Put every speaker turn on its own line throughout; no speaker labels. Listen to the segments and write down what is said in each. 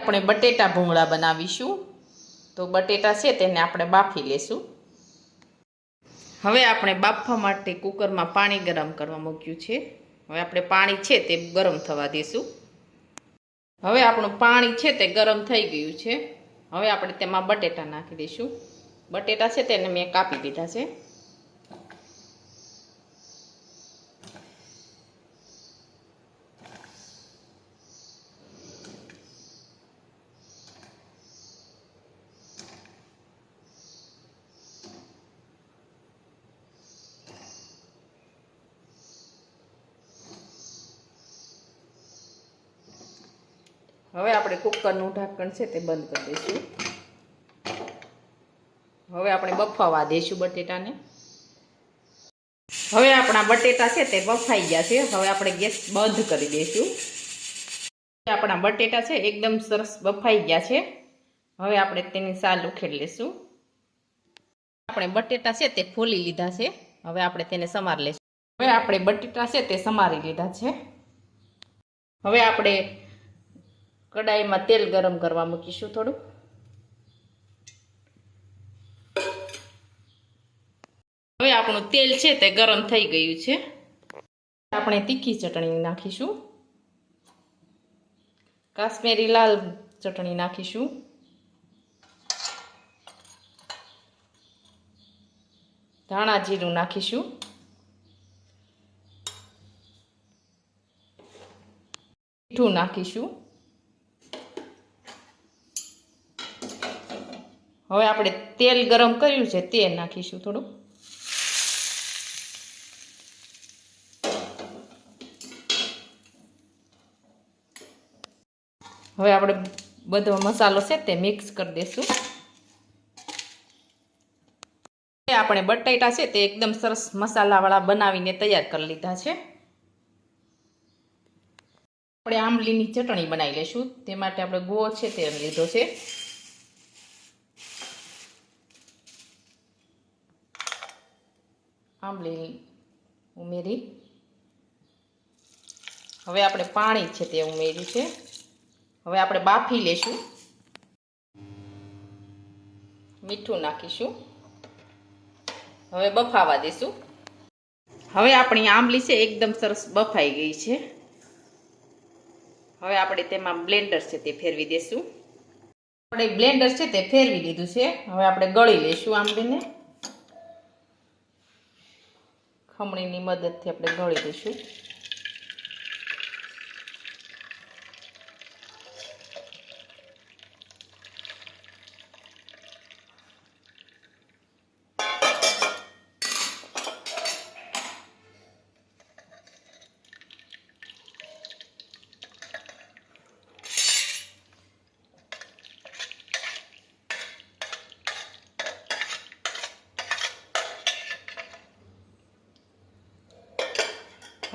આપણે બટેટા ભૂંગળા બનાવીશું. તો બટેટા છે તેને આપણે બાફી લેશું. હવે આપણે બાફવા માટે કુકરમાં પાણી ગરમ કરવા મૂક્યું છે. હવે આપણે પાણી છે તે ગરમ થવા દઈશું. હવે આપણું પાણી છે તે ગરમ થઈ ગયું છે. હવે આપણે તેમાં બટેટા નાખી દઈશું. બટેટા છે તેને મેં કાપી દીધા છે. હવે આપણે કુકરનું ઢાંકણ છે તે બંધ કરી દઈશું. હવે આપણે બફાવા દઈશું બટેટાને. હવે આપણા બટેટા છે તે બફાઈ ગયા છે. હવે આપણે ગેસ બંધ કરી દઈશું. આપણા બટેટા છે એકદમ સરસ બફાઈ ગયા છે. હવે આપણે તેની સાલ ઉખેડી લઈશું. આપણે બટેટા છે તે ફોલી લીધા છે. હવે આપણે તેને સમારી લઈશું. હવે આપણે બટેટા છે તે સમારી લીધા છે. હવે આપણે કડાઈમાં તેલ ગરમ કરવા મૂકીશું થોડું. હવે આપણું તેલ છે તે ગરમ થઈ ગયું છે. આપણે તીખી ચટણી નાખીશું. કાશ્મીરી લાલ ચટણી નાખીશું. ધાણા જીરું નાખીશું. મીઠું નાખીશું. હવે આપણે તેલ ગરમ કર્યું છે તે નાખીશું થોડું. હવે આપણે બધો મસાલો છે તે મિક્સ કરી દઈશું. આપણે બટેટા છે તે એકદમ સરસ મસાલાવાળા બનાવીને તૈયાર કરી લીધા છે. આપણે આંબલીની ચટણી બનાવી લઈશું. તે માટે આપણે ગોળ છે તે લીધો છે. આંબલી ઉમેરી હવે આપણે પાણી છે તે ઉમેર્યું છે. હવે આપણે બાફી લેશું. મીઠું નાખીશું. હવે બફાવા દઈશું. હવે આપણી આંબલી છે એકદમ સરસ બફાઈ ગઈ છે. હવે આપણે તેમાં બ્લેન્ડર છે તે ફેરવી દઈશું. આપણે બ્લેન્ડર છે તે ફેરવી લીધું છે. હવે આપણે ગળી લઈશું આંબલીને. ખમણીની મદદથી આપણે ગળી દઈશું.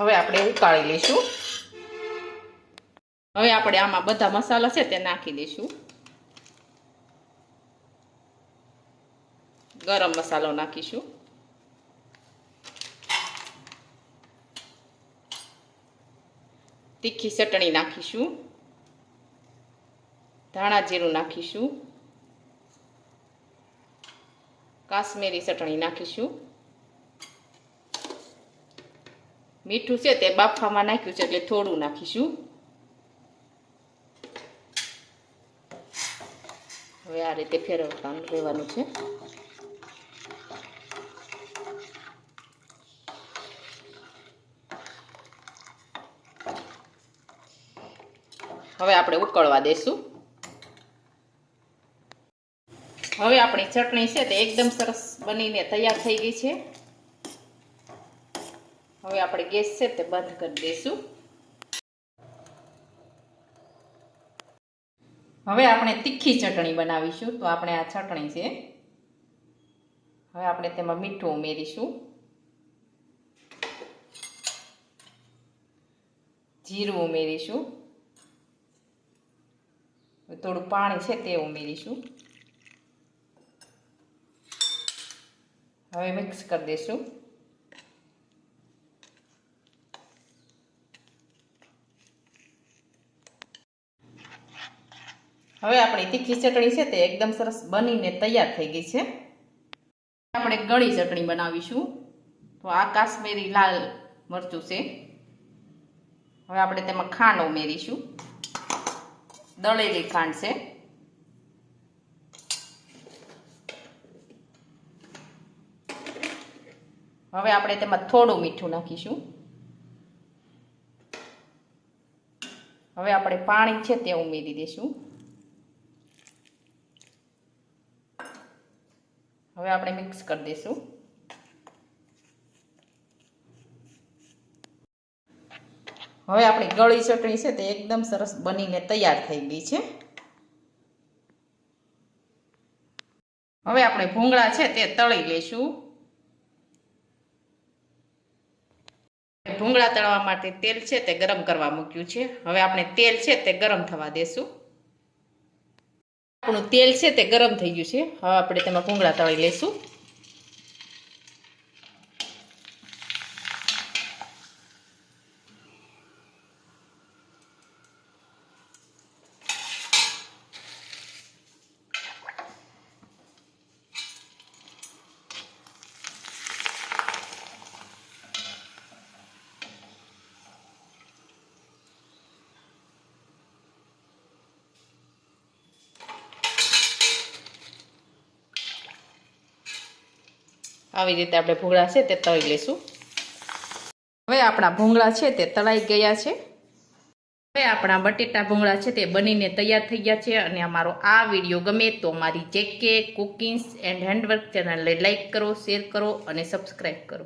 હવે આપણે ઉકાળી લઈશું. હવે આપણે આમાં બધા મસાલા છે તે નાખી દઈશું. ગરમ મસાલો નાખીશું. તીખી ચટણી નાખીશું. ધાણા જીરું નાખીશું. કાશ્મીરી ચટણી નાખીશું. મીઠું છે તે બાફવામાં નાખ્યું છે એટલે થોડું નાખીશું. હવે આ રીતે ફેરવવાનું રહેવાનું છે. હવે આપણે ઉકળવા દઈશું. હવે આપણી ચટણી છે તે એકદમ સરસ બનીને તૈયાર થઈ ગઈ છે. હવે આપણે ગેસ છે તે બંધ કરી દઈશું. હવે આપણે તીખી ચટણી બનાવીશું. તો આપણે આ ચટણી છે. હવે આપણે તેમાં મીઠું ઉમેરીશું. જીરું ઉમેરીશું. થોડું પાણી છે તે ઉમેરીશું. હવે મિક્સ કરી દઈશું. હવે આપણી તીખી ચટણી છે તે એકદમ સરસ બનીને તૈયાર થઈ ગઈ છે. આપણે ગળી ચટણી બનાવીશું. તો આ કાશ્મીરી લાલ મરચું છે. હવે આપણે તેમાં ખાંડ ઉમેરીશું. દળેલી ખાંડ છે. હવે આપણે તેમાં થોડું મીઠું નાખીશું. હવે આપણે પાણી છે તે ઉમેરી દઈશું. હવે આપણે મિક્સ કરી દઈશું. હવે આપણી ગળી ચટણી છે તે એકદમ સરસ બનીને તૈયાર થઈ ગઈ છે. હવે આપણે ભૂંગળા છે તે તળી લઈશું. ભૂંગળા તળવા માટે તેલ છે તે ગરમ કરવા મૂક્યું છે. હવે આપણે તેલ છે તે ગરમ થવા દેશું. આપણું તેલ છે તે ગરમ થઈ ગયું છે. હવે આપણે તેમાં ભૂંગળા તળી લઈશું. આવી રીતે આપણે ભૂંગળા છે તે તળી લઈશું. હવે આપણા ભૂંગળા છે તે તળાઈ ગયા છે. હવે આપણા બટેટા ભૂંગળા છે તે બનીને તૈયાર થઈ ગયા છે. અને અમારો આ વિડીયો ગમે તો અમારી જેકે કુકિંગ્સ એન્ડ હેન્ડવર્ક ચેનલને લાઈક કરો, શેર કરો અને સબસ્ક્રાઈબ કરો.